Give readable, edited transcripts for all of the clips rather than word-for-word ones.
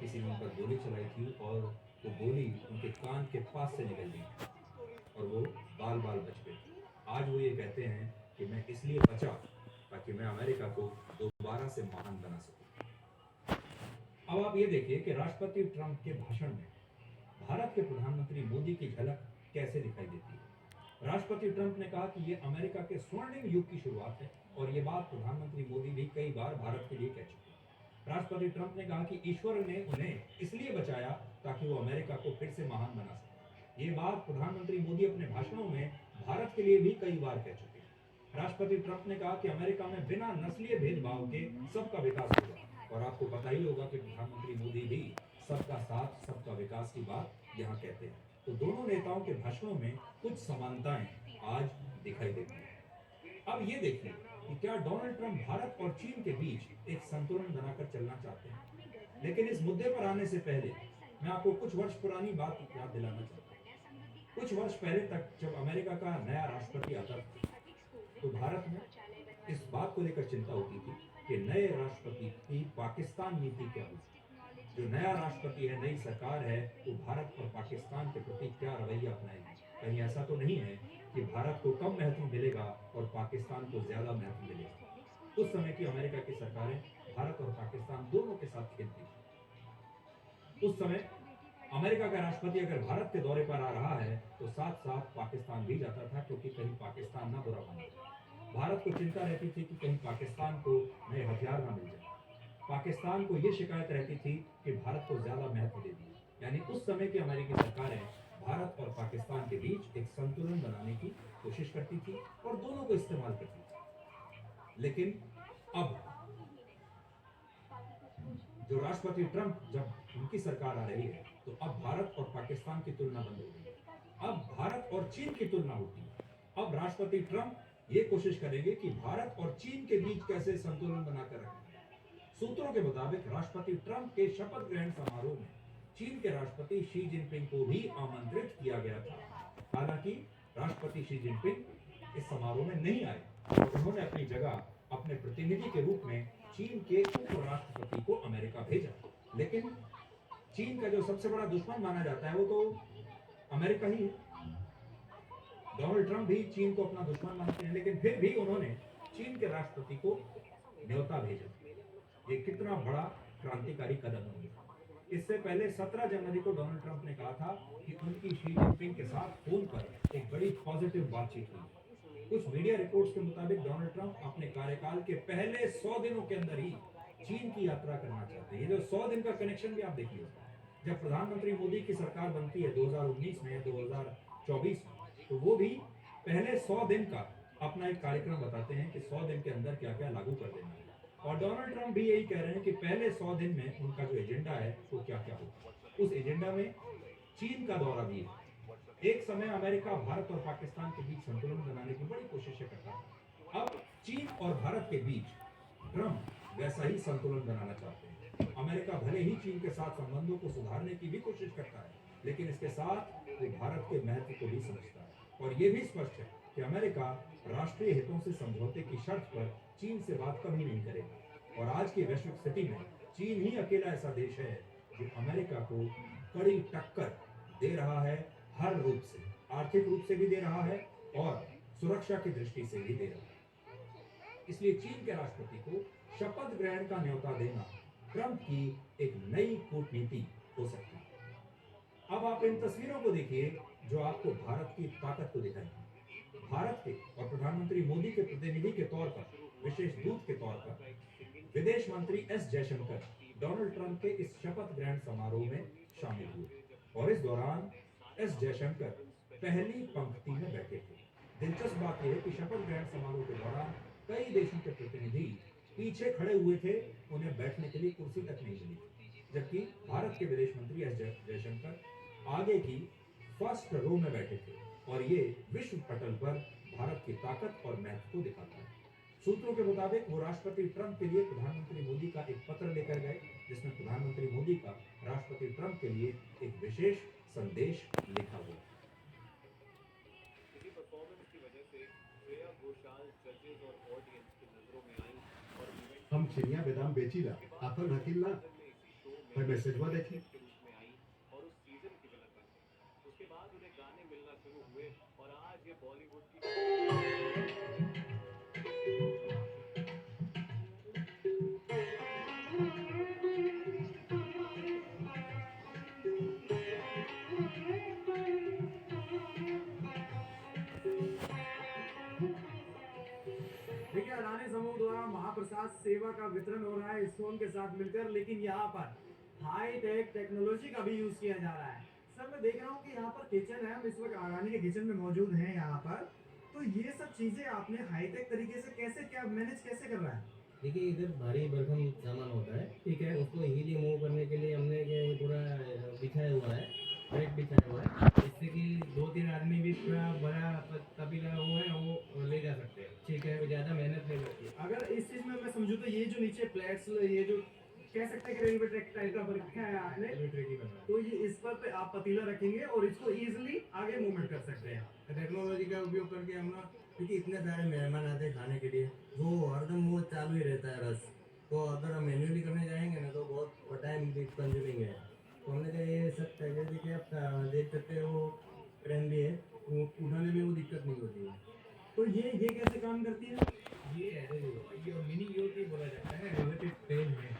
किसी ने उन पर गोली चलाई थी और वो गोली उनके कान के पास से निकल गई और वो बाल बाल बच गए। आज वो ये कहते हैं कि मैं इसलिए बचा ताकि मैं अमेरिका को दोबारा से महान बना सकूं। अब आप ये देखिए कि राष्ट्रपति ट्रंप के भाषण में भारत के प्रधानमंत्री मोदी की झलक कैसे दिखाई देती है। राष्ट्रपति ट्रंप ने कहा कि ये अमेरिका के स्वर्णिम युग की शुरुआत है और ये बात प्रधानमंत्री मोदी भी कई बार भारत के लिए कह चुके हैं। राष्ट्रपति ट्रंप ने कहा कि ईश्वर ने उन्हें इसलिए बचाया ताकि वो अमेरिका को फिर से महान बना सके। ये बात प्रधानमंत्री मोदी अपने भाषणों में भारत के लिए भी कई बार कह चुके हैं। राष्ट्रपति ट्रंप ने कहा कि अमेरिका में बिना नस्लीय भेदभाव के सबका विकास होगा और आपको पता ही होगा कि प्रधानमंत्री मोदी भी सबका साथ सबका विकास की बात यहाँ कहते हैं। तो दोनों नेताओं के भाषणों में कुछ समानताएं आज दिखाई देती हैं। अब ये देखिए कि क्या डोनाल्ड ट्रंप भारत और चीन के बीच एक संतुलन बनाकर चलना चाहते हैं। लेकिन इस मुद्दे पर आने से पहले मैं आपको कुछ वर्ष पुरानी बात याद दिलाना चाहता हूँ। कुछ वर्ष पहले तक जब अमेरिका का नया राष्ट्रपति आता था तो भारत में इस बात को लेकर चिंता होती थी कि नए राष्ट्रपति की पाकिस्तान नीति क्या होगी। जो नया राष्ट्रपति है, नई सरकार है, वो भारत और पाकिस्तान के प्रति क्या रवैया अपनाएगी। कहीं ऐसा तो नहीं है कि भारत को कम महत्व मिलेगा और पाकिस्तान को ज्यादा महत्व मिलेगा। उस समय की अमेरिका की सरकारें भारत और पाकिस्तान दोनों के साथ खेलती थी। उस समय अमेरिका का राष्ट्रपति अगर भारत के दौरे पर आ रहा है तो साथ साथ पाकिस्तान भी जाता था, क्योंकि कहीं पाकिस्तान ना बुरा माने। भारत को चिंता रहती थी कि कहीं पाकिस्तान को नए हथियार ना मिल जाए। पाकिस्तान को यह शिकायत रहती थी कि भारत को ज्यादा महत्व दे दिया। यानी उस समय की अमेरिकी सरकारें भारत और पाकिस्तान के बीच एक संतुलन बनाने की कोशिश करती थी और दोनों को इस्तेमाल करती थी। लेकिन अब जो राष्ट्रपति ट्रंप, जब उनकी सरकार आ रही है तो अब भारत और पाकिस्तान की तुलना बंद हो गई है। अब भारत और चीन की तुलना होती है। अब राष्ट्रपति ट्रंप ये कोशिश करेंगे कि भारत और चीन के बीच कैसे संतुलन बनाकर रखें। सूत्रों के मुताबिक राष्ट्रपति ट्रंप के शपथ ग्रहण समारोह में चीन के राष्ट्रपति शी जिनपिंग को भी आमंत्रित किया गया था। हालांकि राष्ट्रपति शी जिनपिंग इस समारोह में नहीं आए और उन्होंने अपनी जगह अपने प्रतिनिधि के रूप में चीन के उपराष्ट्रपति को अमेरिका भेजा। लेकिन चीन का जो सबसे बड़ा दुश्मन माना जाता है वो तो अमेरिका ही है। डोनाल्ड ट्रंप भी चीन को अपना दुश्मन मानते हैं, लेकिन फिर भी उन्होंने चीन के राष्ट्रपति को न्योता भेजा। ये कितना बड़ा क्रांतिकारी कदम होगा। इससे पहले 17 जनवरी को डोनाल्ड ट्रंप ने कहा था कि उनकी शी जिनपिंग के साथ फोन पर एक बड़ी पॉजिटिव बातचीत हुई। कुछ मीडिया रिपोर्ट्स के मुताबिक डोनाल्ड ट्रंप अपने कार्यकाल के पहले 100 दिनों के अंदर ही चीन की यात्रा करना चाहते हैं। ये जो 100 दिन का कनेक्शन भी आप देख लीजिए, जब प्रधानमंत्री मोदी की सरकार बनती है 2019 में, 2024 में, तो वो भी पहले 100 दिन का अपना एक कार्यक्रम बताते हैं कि 100 दिन के अंदर क्या क्या लागू कर देना है। और डोनाल्ड ट्रंप भी यही कह रहे हैं कि पहले 100 दिन में उनका जो एजेंडा है वो क्या क्या होगा। उस एजेंडा में चीन का दौरा भी है। एक समय अमेरिका भारत और पाकिस्तान के बीच संतुलन बनाने की बड़ी कोशिशें करता है। अब चीन और भारत के बीच ट्रंप वैसा ही संतुलन बनाना चाहते हैं। अमेरिका भले ही चीन के साथ संबंधों को सुधारने की भी कोशिश करता है, लेकिन इसके साथ वो भारत के महत्व को भी समझता है। और ये भी स्पष्ट है कि अमेरिका राष्ट्रीय हितों से समझौते की शर्त पर चीन से बात कभी नहीं करेगा। और आज की वैश्विक स्थिति में चीन ही अकेला ऐसा देश है जो अमेरिका को कड़ी टक्कर दे रहा है, हर रूप से, आर्थिक रूप से भी दे रहा है और सुरक्षा की दृष्टि से भी दे रहा है। इसलिए चीन के राष्ट्रपति को शपथ ग्रहण का न्योता देना ट्रंप की एक नई कूटनीति हो सकती है। अब आप इन तस्वीरों को देखिए जो आपको भारत की ताकत को दिखाएंगी। भारत के और प्रधानमंत्री मोदी के प्रतिनिधि के तौर पर, विशेष दूत के तौर पर विदेश मंत्री एस जयशंकर डोनाल्ड ट्रंप के इस शपथ ग्रहण समारोह में शामिल हुए और इस दौरान एस जयशंकर पहली पंक्ति में बैठे थे। दिलचस्प बात यह है कि शपथ ग्रहण समारोह के दौरान कई देशों के प्रतिनिधि पीछे खड़े हुए थे, उन्हें बैठने के लिए कुर्सी तक नहीं मिली थी, जबकि भारत के विदेश मंत्री एस जयशंकर आगे की फर्स्ट रो में बैठे थे और ये विश्व पटल पर भारत की ताकत और महत्व को दिखाता है। सूत्रों के मुताबिक वो राष्ट्रपति ट्रंप के लिए प्रधानमंत्री मोदी का एक पत्र लेकर गए, जिसमें प्रधानमंत्री मोदी का राष्ट्रपति ट्रंप के लिए एक विशेष संदेश लिखा हुआ। हम चिड़िया बेदाम बेचीला, आपन हकील ना। भाई मैसेजवा देखिए। देखिए, अडानी समूह द्वारा महाप्रसाद सेवा का वितरण हो रहा है इस्कॉन के साथ मिलकर, लेकिन यहाँ पर हाई टेक टेक्नोलॉजी का भी यूज किया जा रहा है। सर, मैं देख रहा हूँ कि यहाँ पर किचन है, हम इस वक्त अडानी के किचन में मौजूद हैं यहाँ पर। तो ये सब चीजें आपने हाई टेक तरीके से कैसे क्या मैनेज कैसे कर रहा है? देखिए इधर भारी भरकम सामान होता है, ठीक है। उसको इजीली मूव करने के लिए हमने ये पूरा बिछाया हुआ है, बेड बिछाया हुआ है, जिससे कि 2-3 आदमी भी पूरा बड़ा तबीला वो है वो ले जा सकते हैं, ठीक है। ज़्यादा मेहनत नहीं लगती। अगर इस चीज में मैं समझू तो ये जो नीचे प्लेट्स, ये जो कह सकते हैं कि रेलवे ट्रैक टाइप का रखा है आपने, इलेक्ट्रिक ही बना है। तो ये इस पर पे आप पतीला रखेंगे और इसको इजीली आगे मूवमेंट कर सकते हैं। टेक्नोलॉजी का उपयोग करके हम ना, क्योंकि इतने सारे मेहमान आते हैं खाने के लिए, वो हरदम वो चालू ही रहता है रस। तो अगर हम मैन्युअली करने जाएंगे ना तो बहुत टाइम भी कंज्यूमिंग है। तो हमने कहा ये सब जैसे कि आप देख सकते हो, वो ट्रेन भी है, वो उठाने में वो दिक्कत नहीं होती है। तो ये कैसे काम करती है? ये मिनी यूटी बोला जाता है, रिलेटेड ट्रेन है।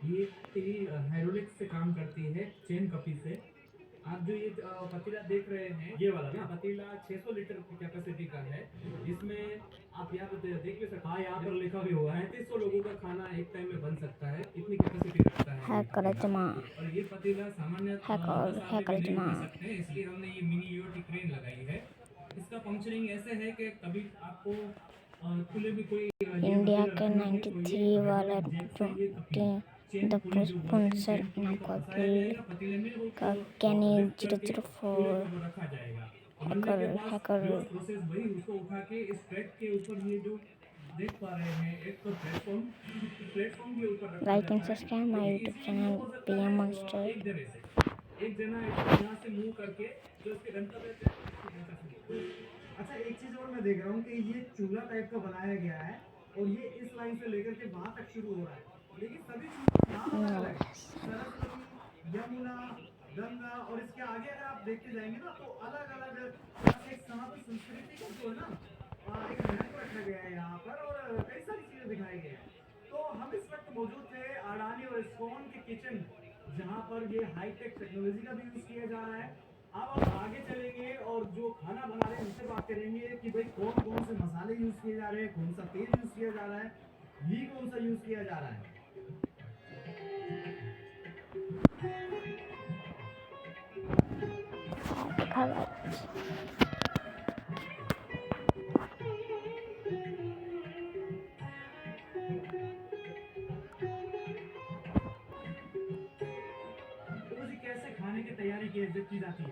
ये हाइड्रोलिक्स से काम करती है, चेन कपी से। आप जो ये पतीला देख रहे हैं, ये वाला ना पतीला 600 लीटर की कैपेसिटी का है। इसमें आप यहाँ पर देख भी सकते हैं, यहाँ पर लिखा भी हुआ है 300 लोगों का खाना एक टाइम में बन सकता है, इतनी कैपेसिटी रखता है। और ये पतीला सामान्य 10 आदमी भी खा सकते हैं, इसलिए हमने ये मिनी यूटी क्रेन लगाई है। इसका फंक्शनिंग ऐसे है कि कभी आपको खुले में कोई इंडिया के 93 वाला द स्पॉन्सर का कैनी 004 हैकर प्रोसेस वही उसको उठा के इस ट्रैक के ऊपर ये जो देख पा रहे हैं, एक तो प्लेटफॉर्म के ऊपर रखा लाइक एंड जाता है। Subscribe my YouTube channel PM Monster। एक जना यहाँ से मूव करके जो इसके गंतव्य पे। अच्छा, एक चीज और मैं देख रहा हूँ कि ये चूल्हा टाइप का बनाया गया है और ये इस लाइन से लेकर के वहां तक शुरू हो रहा है, लेकिन सभी चूल्हे नाम अलग अलग है। सरस्वती, यमुना, गंगा, और इसके आगे अगर आप देखते जाएंगे ना तो अलग अलग एक सनातन संस्कृति को जो है ना एक महत्व रखा गया है यहाँ पर, और कई सारी चीजें दिखाई गई हैं। तो हम इस वक्त मौजूद थे अडानी और इस्कॉन के किचन, जहाँ पर ये हाईटेक टेक्नोलॉजी का भी यूज किया जा रहा है। अब हम आगे चलेंगे और जो खाना बना रहे हैं उनसे बात करेंगे कि भाई कौन कौन से मसाले यूज किए जा रहे हैं, कौन सा तेल यूज किया जा रहा है, घी कौन सा यूज किया जा रहा है। तो जी कैसे खाने की तैयारी की जाती है?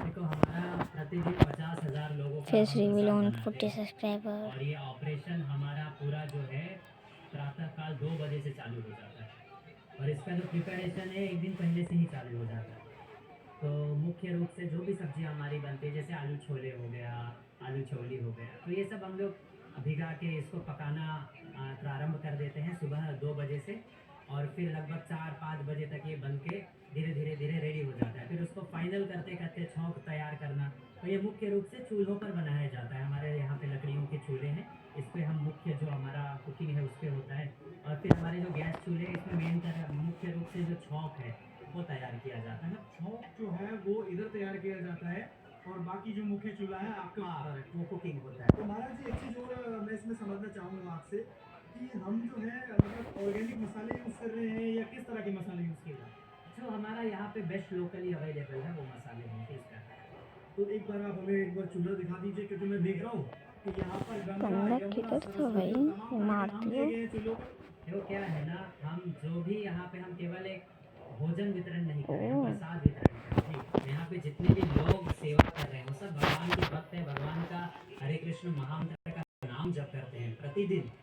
देखो, हमारा प्रतिदिन 50,000 लोगों का फेस हम रिवील प्रसाद ऑन बनाते 40 हैं। सब्सक्राइबर। और ये ऑपरेशन हमारा पूरा जो है प्रातःकाल 2 बजे से चालू हो जाता है, और इसका जो प्रिपरेशन है एक दिन पहले से ही चालू हो जाता है। तो मुख्य रूप से जो भी सब्जियां हमारी बनती है, जैसे आलू छोले हो गया, आलू चौली हो गया, तो ये सब हम लोग भिगा के इसको पकाना प्रारंभ कर देते हैं सुबह 2 बजे से, और फिर लगभग 4-5 बजे तक ये बन के धीरे रेडी हो जाता है। फिर उसको फाइनल करते करते छौंक तैयार करना। तो ये मुख्य रूप से चूल्हों पर बनाया जाता है। हमारे यहाँ पे लकड़ियों के चूल्हे हैं, इस पे हम मुख्य जो हमारा कुकिंग है उस पर होता है। और फिर हमारे जो गैस चूल्हे हैं, इसमें मुख्य रूप से जो छौंक है वो तैयार किया जाता है। छौंक जो है वो इधर तैयार किया जाता है, और बाकी जो मुख्य चूल्हा है आपका हाँ, है। वो कुकिंग होता है। तो महाराज जी, एक चीज़ और मैं इसमें समझना चाहूँगा आपसे कि हम जो है मतलब ऑर्गेनिक मसाले यूज़ कर रहे हैं या किस तरह के मसाले यूज़ किए जा रहे हैं? जो हमारा यहाँ पे बेस्ट लोकली अवेलेबल है वो मसाले हैं इसका। तो एक बार आप हमें एक बार चूल्हा दिखा दीजिए, क्योंकि मैं देख रहा हूँ कि यहाँ पर गंगा, बंदा यमुना, किधर था सरस्वती, भाई? तमाम तरह के मारती नाम दिए हो। गए हैं चूल्हों पर। देखो क्या है ना, हम जो भी यहाँ पे हम केवल एक भोजन वितरण नहीं कर रहे हैं, ओह। प्रसाद वितरण कर रहे हैं। यहाँ पे जितने भी लोग सेवा कर रहे हैं वो सब भगवान के भक्त हैं। भगवान का हरे कृष्ण महामंत्र